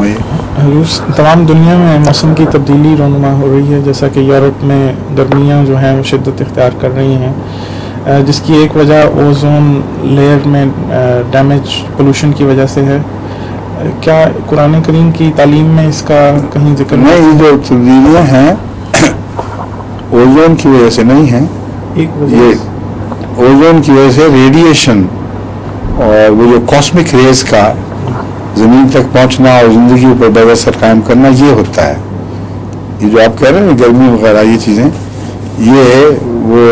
فرمائیے. تمام دنیا میں موسم کی تبدیلی رونما ہو رہی ہے، جیسا کہ یورپ میں گرمیاں جو ہیں وہ شدت اختیار کر رہی ہیں، جس کی ایک وجہ اوزون لیئر میں ڈیمیج پولوشن کی وجہ سے ہے. کیا قرآن کریم کی تعلیم میں اس کا کہیں ذکر نہیں؟ یہ جو تبدیلیاں ہیں اوزون کی وجہ سے نہیں ہیں. یہ اوزون کی وجہ سے ریڈیشن اور وہ جو کاسمک ریز کا زمین تک پہنچنا اور زندگی پر بد اثر قائم کرنا یہ ہوتا ہے. یہ جو آپ کہہ رہے ہیں گرمی وغیرہ یہ چیزیں، یہ وہ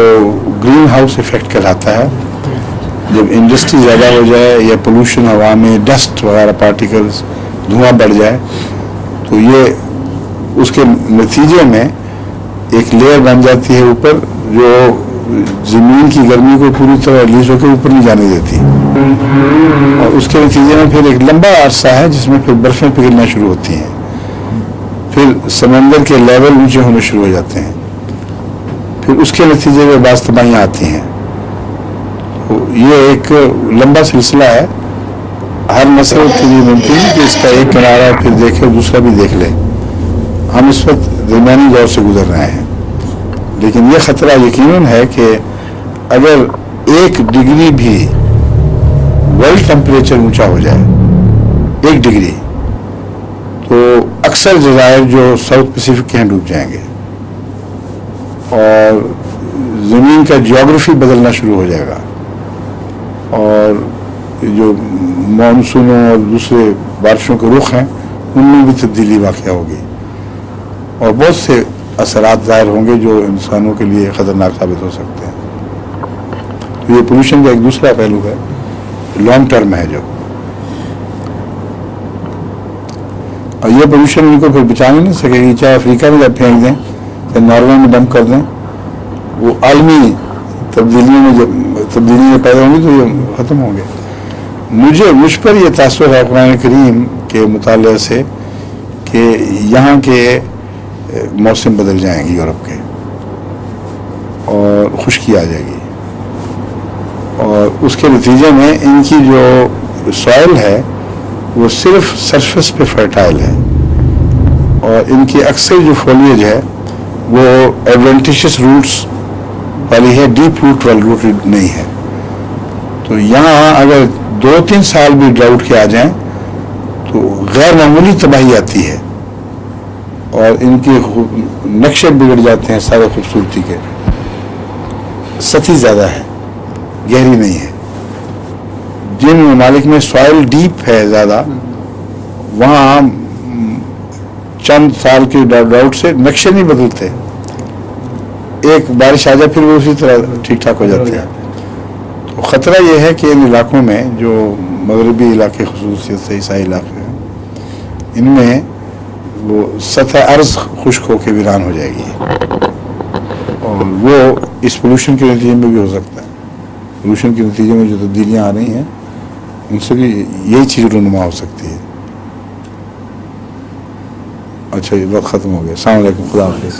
گرین ہاؤس ایفیکٹ کہلاتا ہے. جب انڈسٹری زیادہ ہو جائے یا پولوشن ہوا میں ڈسٹ وغیرہ پارٹیکلز دھواں بڑھ جائے تو یہ اس کے نتیجے میں ایک لیئر بن جاتی ہے اوپر جو زمین کی گرمی کو پوری طرح ریلیز ہو کے اوپر نہیں جانے دیتی، اور اس کے نتیجے میں پھر ایک لمبا عرصہ ہے جس میں پھر برفیں پگھلنا شروع ہوتی ہیں، پھر سمندر کے لیول اونچے ہونے شروع ہو جاتے ہیں، پھر اس کے نتیجے میں بعض تباہیاں آتی ہیں. تو یہ ایک لمبا سلسلہ ہے. ہر مسئلے کے لیے ممکن ہے کہ اس کا ایک کنارہ پھر دیکھے اور دوسرا بھی دیکھ لے. ہم اس وقت درمیانی دور سے گزر رہے ہیں، لیکن یہ خطرہ یقیناً ہے کہ اگر 1 ڈگری بھی ورلڈ ٹیمپریچر اونچا ہو جائے 1 ڈگری تو اکثر جزائر جو ساؤتھ پیسیفک کے ہیں ڈوب جائیں گے اور زمین کا جیوگرافی بدلنا شروع ہو جائے گا، اور جو مانسونوں اور دوسرے بارشوں کے رخ ہیں ان میں بھی تبدیلی واقع ہوگی، اور بہت سے اثرات ظاہر ہوں گے جو انسانوں کے لیے خطرناک ثابت ہو سکتے ہیں. تو یہ پولوشن کا ایک دوسرا پہلو ہے، لانگ ٹرم ہے جو، اور یہ پولوشن ان کو پھر بچا نہیں سکے گی، چاہے افریقہ میں جب پھینک دیں چاہے ناروے میں ڈمپ کر دیں، وہ عالمی تبدیلیوں میں جب تبدیلیاں پیدا ہوں گی تو یہ ختم ہوں گے. مجھ پر یہ تاثر ہے قرآن کریم کے مطالعے سے کہ یہاں کے موسم بدل جائیں گے یورپ کے، اور خشکی آ جائے گی، اور اس کے نتیجے میں ان کی جو سوائل ہے وہ صرف سرفیس پہ فرٹائل ہے، اور ان کی اکثر جو فولیج ہے وہ ایڈوینٹیشس روٹس والی ہے، ڈیپ روٹ والی روٹ نہیں ہے. تو یہاں اگر 2-3 سال بھی ڈراؤٹ کے آ جائیں تو غیر معمولی تباہی آتی ہے، اور ان کے نقشے بگڑ جاتے ہیں سارے خوبصورتی کے. سطحی زیادہ ہے، گہری نہیں ہے. جن ممالک میں سوائل ڈیپ ہے زیادہ وہاں چند سال کے ڈراؤٹ سے نقشے نہیں بدلتے، ایک بارش آ جائے پھر وہ اسی طرح ٹھیک ٹھاک ہو جاتے ہیں. تو خطرہ یہ ہے کہ ان علاقوں میں جو مغربی علاقے خصوصیت سے عیسائی علاقے ہیں ان میں وہ سطح ارض خشک ہو کے ویران ہو جائے گی، اور وہ اس پولوشن کے نتیجے میں بھی ہو سکتا ہے. پولوشن کے نتیجے میں جو تبدیلیاں آ رہی ہیں ان سے بھی یہی چیز رونما ہو سکتی ہے. اچھا یہ وقت ختم ہو گیا. السلام علیکم، خدا حافظ.